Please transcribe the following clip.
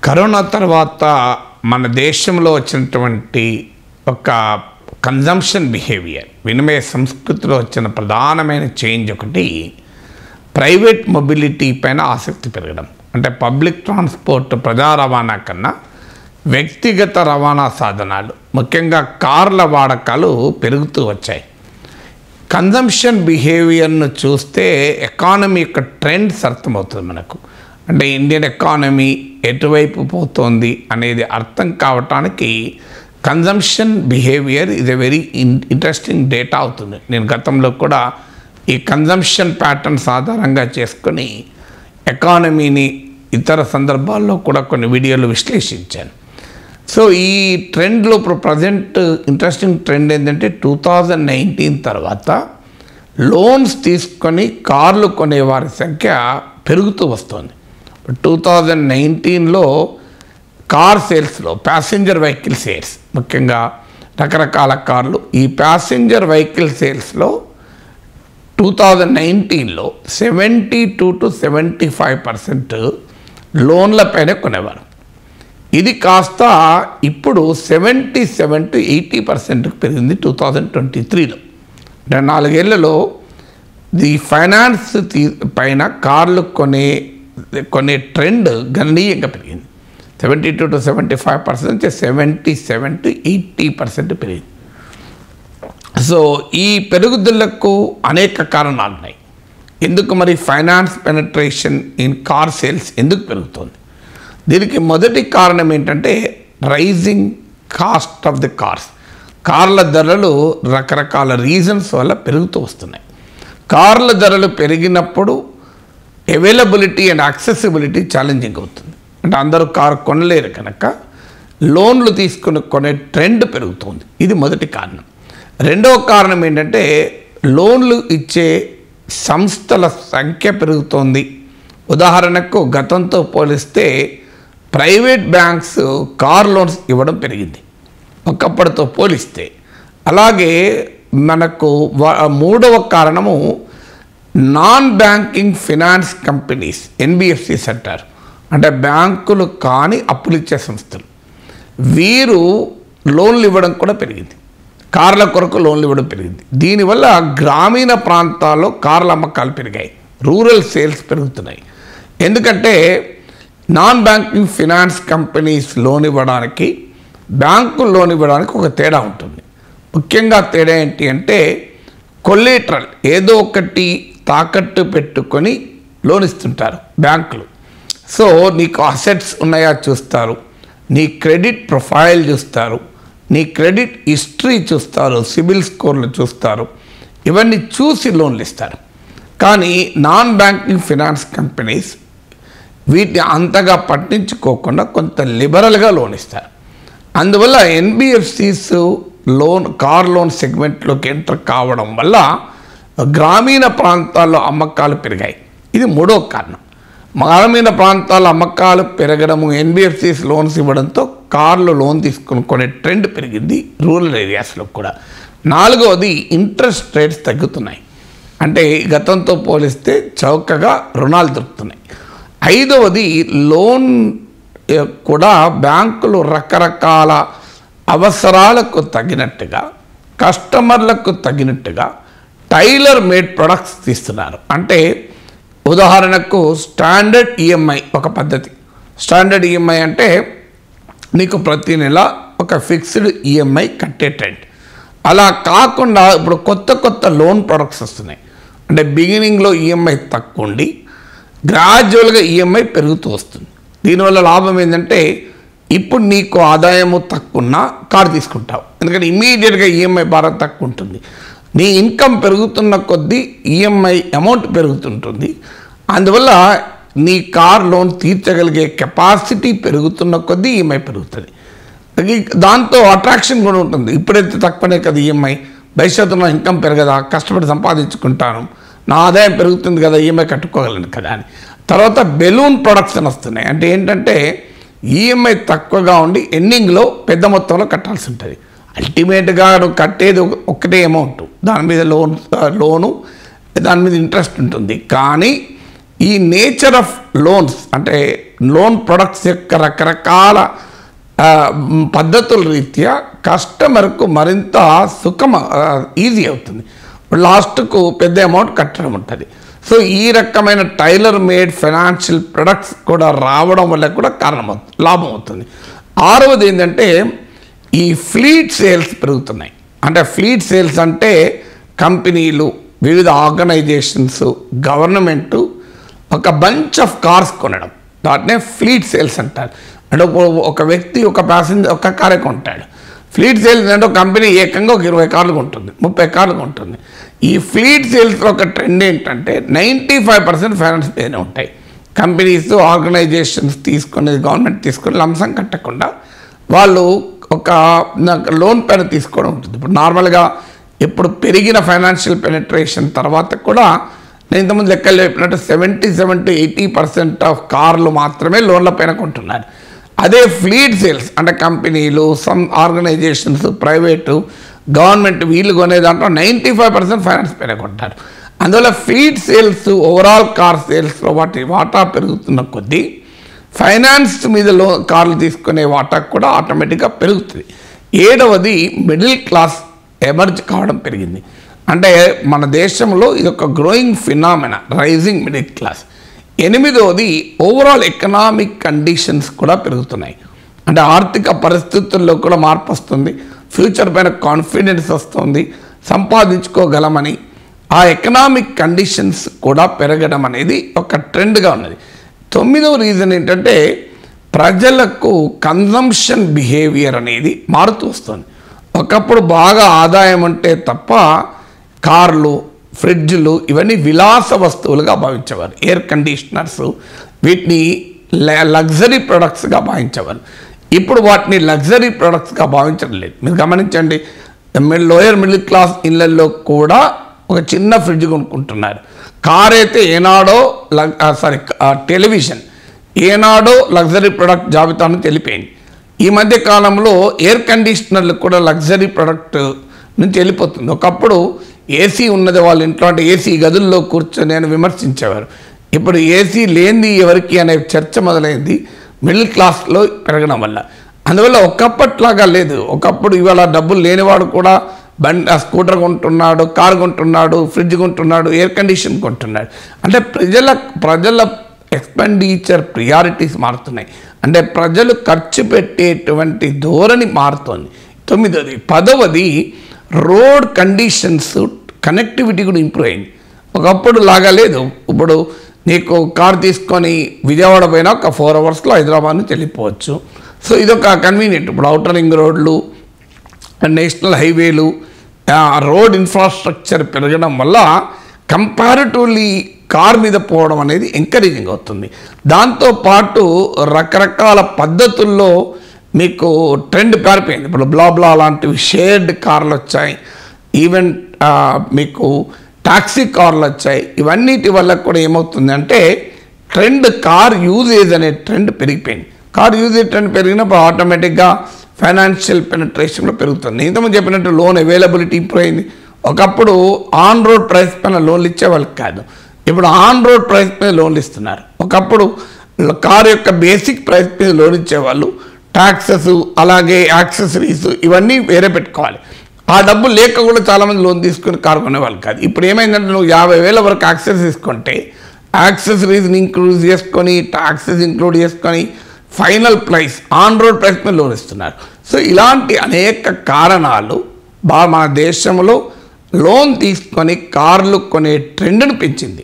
Corona తర్వాత మన దేశంలో వచ్చినటువంటి ఒక కన్జంప్షన్ బిహేవియర్, వినిమయ సంస్కృతిలో వచ్చిన ప్రధానమైన చేంజ్ ఒకటి ప్రైవేట్ మొబిలిటీ పైన ఆసక్తి పెరగడం. అంటే పబ్లిక్ ట్రాన్స్పోర్ట్, ప్రజా రవాణా కన్నా వ్యక్తిగత రవాణా సాధనాలు, ముఖ్యంగా కార్ల వాడకాలు పెరుగుతూ వచ్చాయి. కన్జంప్షన్ బిహేవియర్ను చూస్తే ఎకానమీ యొక్క ట్రెండ్స్ అర్థమవుతుంది మనకు. అంటే ఇండియన్ ఎకానమీ ఎటువైపు పోతోంది అనేది అర్థం కావటానికి కన్జంప్షన్ బిహేవియర్ ఇది వెరీ ఇంట్రెస్టింగ్ డేటా అవుతుంది. నేను గతంలో కూడా ఈ కన్జంప్షన్ ప్యాటర్న్స్ ఆధారంగా చేసుకొని ఎకానమీని ఇతర సందర్భాల్లో కూడా కొన్ని వీడియోలు విశ్లేషించాను. సో ఈ ట్రెండ్లో ఇప్పుడు ప్రజెంట్ ఇంట్రెస్టింగ్ ట్రెండ్ ఏంటంటే 2019 తర్వాత లోన్స్ తీసుకొని కార్లు కొనేవారి సంఖ్య పెరుగుతూ వస్తుంది. 2019లో కార్ సేల్స్లో ప్యాసింజర్ వెహికల్ సేల్స్, ముఖ్యంగా రకరకాల కార్లు, ఈ ప్యాసింజర్ వెహికల్ సేల్స్లో 2019లో 72 to 75% లోన్లపైనే కొనేవారు. ఇది కాస్త ఇప్పుడు 77 to 80% పెరిగింది 2023లో. అంటే 4 ఏళ్లలో ఈ ఫైనాన్స్ పైన కార్లు కొనే ట్రెండ్ గణనీయంగా పెరిగింది. 72 to 75% 77 to 80% పెరిగింది. సో ఈ పెరుగుదలకు అనేక కారణాలు ఉన్నాయి. ఎందుకు మరి finance penetration in car sales ఎందుకు పెరుగుతుంది? దీనికి మొదటి కారణం ఏంటంటే rising cost of the cars. కార్ల ధరలు రకరకాల రీజన్స్ వల్ల పెరుగుతూ వస్తున్నాయి. కార్ల ధరలు పెరిగినప్పుడు అవైలబిలిటీ అండ్ యాక్సెసిబిలిటీ ఛాలెంజింగ్ అవుతుంది. అంటే అందరూ కారు కొనలేరు కనుక లోన్లు తీసుకుని కొనే ట్రెండ్ పెరుగుతుంది. ఇది మొదటి కారణం. రెండవ కారణం ఏంటంటే లోన్లు ఇచ్చే సంస్థల సంఖ్య పెరుగుతోంది. ఉదాహరణకు గతంతో పోలిస్తే ప్రైవేట్ బ్యాంక్స్ కార్ లోన్స్ ఇవ్వడం పెరిగింది ఒకప్పటితో పోలిస్తే. అలాగే మనకు మూడవ కారణము non banking finance companies, NBFCs అంటారు. అంటే బ్యాంకులు కానీ అప్పులు ఇచ్చే సంస్థలు, వీరు లోన్లు ఇవ్వడం కూడా పెరిగింది. కార్ల కొరకు లోన్లు ఇవ్వడం పెరిగింది. దీనివల్ల గ్రామీణ ప్రాంతాల్లో కార్ల అమ్మకాలు పెరిగాయి, రూరల్ సేల్స్ పెరుగుతున్నాయి. ఎందుకంటే non banking finance companies loan ఇవ్వడానికి, బ్యాంకులు లోన్ ఇవ్వడానికి ఒక తేడా ఉంటుంది. ముఖ్యంగా తేడా ఏంటి అంటే కొలేటరల్, ఏదో ఒకటి తాకట్టు పెట్టుకొని లోన్ ఇస్తుంటారు బ్యాంకులు. సో నీకు అసెట్స్ ఉన్నాయా చూస్తారు, నీ క్రెడిట్ ప్రొఫైల్ చూస్తారు, నీ క్రెడిట్ హిస్టరీ చూస్తారు, సిబిల్ స్కోర్లు చూస్తారు. ఇవన్నీ చూసి లోన్లు ఇస్తారు. కానీ నాన్ బ్యాంకింగ్ ఫినాన్స్ కంపెనీస్ వీటిని అంతగా పట్టించుకోకుండా కొంత లిబరల్గా లోన్ ఇస్తారు. అందువల్ల ఎన్బిఎఫ్సిస్ కార్ లోన్ సెగ్మెంట్లోకి ఎంటర్ కావడం వల్ల గ్రామీణ ప్రాంతాల్లో అమ్మకాలు పెరిగాయి. ఇది మూడో కారణం. గ్రామీణ ప్రాంతాల్లో అమ్మకాలు పెరగడము, ఎన్బిఎఫ్సిస్ లోన్స్ ఇవ్వడంతో కార్లు లోన్ తీసుకుని కొనే ట్రెండ్ పెరిగింది రూరల్ ఏరియాస్లో కూడా. నాలుగవది ఇంట్రెస్ట్ రేట్స్ తగ్గుతున్నాయి. అంటే గతంతో పోలిస్తే చౌకగా రుణాలు దొరుకుతున్నాయి. ఐదవది లోన్ కూడా బ్యాంకులు రకరకాల అవసరాలకు తగినట్టుగా, కస్టమర్లకు తగినట్టుగా టైలర్ మేడ్ ప్రొడక్ట్స్ తీస్తున్నారు. అంటే ఉదాహరణకు స్టాండర్డ్ ఈఎంఐ ఒక పద్ధతి. స్టాండర్డ్ ఈఎంఐ అంటే నీకు ప్రతి నెల ఒక ఫిక్స్డ్ ఈఎంఐ కట్టే ట్రెండ్. అలా కాకుండా ఇప్పుడు కొత్త లోన్ ప్రొడక్ట్స్ వస్తున్నాయి. అంటే బిగినింగ్లో ఈఎంఐ తక్కువ ఉండి గ్రాడ్యువల్గా ఈఎంఐ పెరుగుతూ వస్తుంది. దీనివల్ల లాభం ఏంటంటే ఇప్పుడు నీకు ఆదాయము తక్కువ ఉన్నా కారు తీసుకుంటావు, ఎందుకంటే ఇమీడియట్గా ఈఎంఐ భారం తక్కువ ఉంటుంది. నీ ఇన్కమ్ పెరుగుతున్న కొద్దీ ఈఎంఐ అమౌంట్ పెరుగుతుంటుంది. అందువల్ల నీ కార్ లోన్ తీర్చగలిగే కెపాసిటీ పెరుగుతున్న కొద్దీ ఈఎంఐ పెరుగుతుంది. దాంతో అట్రాక్షన్ కూడా ఉంటుంది. ఇప్పుడైతే తక్కువనే కదా ఈఎంఐ, భవిష్యత్తులో ఇన్కమ్ పెరగదా, కష్టపడి సంపాదించుకుంటాను, నా ఆదాయం పెరుగుతుంది కదా, ఈఎంఐ కట్టుకోగలను కదా అని. తర్వాత బెలూన్ ప్రొడక్ట్స్ అని వస్తున్నాయి. అంటే ఏంటంటే ఈఎంఐ తక్కువగా ఉండి ఎండింగ్లో పెద్ద మొత్తంలో కట్టాల్సి ఉంటుంది. అల్టిమేట్గా నువ్వు కట్టేది ఒక్కటే అమౌంట్, దాని మీద లోను దాని మీద ఇంట్రెస్ట్ ఉంటుంది. కానీ ఈ నేచర్ ఆఫ్ లోన్స్ అంటే లోన్ ప్రొడక్ట్స్ యొక్క రకరకాల పద్ధతుల రీత్యా కస్టమర్కు మరింత ఈజీ అవుతుంది. లాస్ట్కు పెద్ద అమౌంట్ కట్టడం ఉంటుంది. సో ఈ రకమైన టైలర్ మేడ్ ఫైనాన్షియల్ ప్రొడక్ట్స్ కూడా రావడం వల్ల కూడా లాభం అవుతుంది. ఆరవది ఏంటంటే ఈ ఫ్లీట్ సేల్స్ పెరుగుతున్నాయి. అంటే ఫ్లీట్ సేల్స్ అంటే కంపెనీలు, వివిధ ఆర్గనైజేషన్స్, గవర్నమెంటు ఒక బంచ్ ఆఫ్ కార్స్ కొనడం, దాన్నే ఫ్లీట్ సేల్స్ అంటారు. అంటే ఒక వ్యక్తి ఒక ప్యాసింజర్ ఒక కారే కొంటాడు. ఫ్లీట్ సేల్స్ అంటే ఒక కంపెనీ ఏకంగా ఒక 20 కార్లు కొంటుంది, 30 కార్లు కొంటుంది. ఈ ఫ్లీట్ సేల్స్లో ఒక ట్రెండ్ ఏంటంటే 95% ఫైనాన్స్ మీదనే ఉంటాయి. కంపెనీస్, ఆర్గనైజేషన్స్ తీసుకునేది గవర్నమెంట్ తీసుకుని లంసం కట్టకుండా వాళ్ళు ఒక లోన్ పైన తీసుకోవడం ఉంటుంది. ఇప్పుడు నార్మల్గా ఇప్పుడు పెరిగిన ఫైనాన్షియల్ పెనిట్రేషన్ తర్వాత కూడా నేను ఇంతకుముందు లెక్కలు చెప్పినట్టు 77-80% ఆఫ్ కార్లు మాత్రమే లోన్ల పైన కొంటున్నారు. అదే ఫ్లీట్ సేల్స్ అంటే కంపెనీలు, సమ్ ఆర్గనైజేషన్స్, ప్రైవేటు, గవర్నమెంట్ వీళ్ళు కొనే దాంట్లో 95% ఫైనాన్స్ పైన కొంటారు. అందువల్ల ఫ్లీట్ సేల్స్ ఓవరాల్ కార్ సేల్స్లో వాటా పెరుగుతున్న కొద్దీ ఫైనాన్స్ మీద కార్లు తీసుకునే వాటా కూడా ఆటోమేటిక్గా పెరుగుతుంది. ఏడవది మిడిల్ క్లాస్ ఎమర్జ్ కావడం పెరిగింది. అంటే మన దేశంలో ఇది ఒక growing phenomena, rising middle class. ఎనిమిదవది ఓవరాల్ ఎకనామిక్ కండిషన్స్ కూడా పెరుగుతున్నాయి. అంటే ఆర్థిక పరిస్థితుల్లో కూడా మార్పు వస్తుంది, ఫ్యూచర్ పైన కాన్ఫిడెన్స్ వస్తుంది, సంపాదించుకోగలమని ఆ ఎకనామిక్ కండిషన్స్ కూడా పెరగడం అనేది ఒక ట్రెండ్గా ఉన్నది. 9వ రీజన్ ఏంటంటే ప్రజలకు కన్జంప్షన్ బిహేవియర్ అనేది మారుతూ వస్తుంది. ఒకప్పుడు బాగా ఆదాయం అంటే తప్ప కార్లు, ఫ్రిడ్జ్లు ఇవన్నీ విలాస వస్తువులుగా భావించేవారు. ఎయిర్ కండిషనర్స్ వీటిని లగ్జరీ ప్రొడక్ట్స్గా భావించేవారు. ఇప్పుడు వాటిని లగ్జరీ ప్రొడక్ట్స్గా భావించడం లేదు. మీరు గమనించండి, లోయర్ మిడిల్ క్లాస్ ఇళ్లలో కూడా ఒక చిన్న ఫ్రిడ్జ్ కొనుక్కుంటున్నారు. కార్ అయితే ఏనాడో టెలివిజన్ ఏనాడో లగ్జరీ ప్రొడక్ట్ జాబితాను తెలిపోయింది. ఈ మధ్య కాలంలో ఎయిర్ కండిషనర్లు కూడా లగ్జరీ ప్రొడక్ట్ నుంచి వెళ్ళిపోతుంది. ఒకప్పుడు ఏసీ ఉన్నది వాళ్ళ ఇంట్లో, అంటే ఏసీ గదుల్లో కూర్చొని అని విమర్శించేవారు. ఇప్పుడు ఏసీ లేనిది ఎవరికి అనే చర్చ మొదలైంది మిడిల్ క్లాస్లో పెరగడం వల్ల. అందువల్ల ఒకప్పట్లాగా లేదు. ఒకప్పుడు ఇవాళ డబ్బులు లేనివాడు కూడా స్కూటర్ కొంటున్నాడు, కార్ కొంటున్నాడు, ఫ్రిడ్జ్ కొంటున్నాడు, ఎయిర్ కండిషన్ కొంటున్నాడు. అంటే ప్రజల ఎక్స్పెండిచర్ ప్రియారిటీస్ మారుతున్నాయి. అంటే ప్రజలు ఖర్చు పెట్టేటువంటి ధోరణి మారుతోంది. 9వది. 10వది రోడ్ కండిషన్స్, కనెక్టివిటీ కూడా ఇంప్రూవ్ అయింది. ఒకప్పుడు లాగా లేదు. ఇప్పుడు నీకు కార్ తీసుకొని విజయవాడ పోయినా ఒక 4 అవర్స్లో హైదరాబాద్ నుంచి వెళ్ళిపోవచ్చు. సో ఇదొక కన్వీనియంట్. ఇప్పుడు అవుటర్ రింగ్ రోడ్లు, నేషనల్ హైవేలు, రోడ్ ఇన్ఫ్రాస్ట్రక్చర్ పెరగడం వల్ల కంపారిటివ్లీ కార్ మీద పోవడం అనేది ఎంకరేజింగ్ అవుతుంది. దాంతోపాటు రకరకాల పద్ధతుల్లో మీకు ట్రెండ్ పారిపోయింది. ఇప్పుడు బ్లా లాంటివి షేర్డ్ కార్లు వచ్చాయి, ఈవెన్ మీకు టాక్సీ కార్లు వచ్చాయి. ఇవన్నిటి వల్ల కూడా ఏమవుతుంది అంటే ట్రెండ్ కార్ యూజేజ్ అనే ట్రెండ్ పెరిగిపోయింది. కార్ యూజేజ్ ట్రెండ్ పెరిగినప్పుడు ఆటోమేటిక్గా ఫైనాన్షియల్ పెనిట్రేషన్లో పెరుగుతుంది. ఇంతకుముందు చెప్పినట్టు లోన్ అవైలబిలిటీ ఇంప్రూవ్ అయింది. ఒకప్పుడు ఆన్ రోడ్ ప్రైస్ పైన లోన్లు ఇచ్చేవాళ్ళు కాదు, ఇప్పుడు ఆన్ రోడ్ ప్రైస్ మీద లోన్లు ఇస్తున్నారు. ఒకప్పుడు కారు యొక్క బేసిక్ ప్రైస్ మీద లోన్ ఇచ్చేవాళ్ళు, ట్యాక్సెస్ అలాగే యాక్సెసరీస్ ఇవన్నీ వేరే పెట్టుకోవాలి. ఆ డబ్బు లేక కూడా చాలామంది లోన్ తీసుకుని కారు కొనేవాళ్ళు కాదు. ఇప్పుడు ఏమైందంటే నువ్వు 50,000 వరకు యాక్సెస్ తీసుకుంటే యాక్సెసరీస్ని ఇంక్లూడ్ చేసుకొని, ట్యాక్సెస్ ఇంక్లూడ్ చేసుకొని final price on road price మీద లోన్ ఇస్తున్నారు. సో ఇలాంటి అనేక కారణాలు మన దేశంలో లోన్ తీసుకొని కార్లు కొనే ట్రెండ్ను పెంచింది.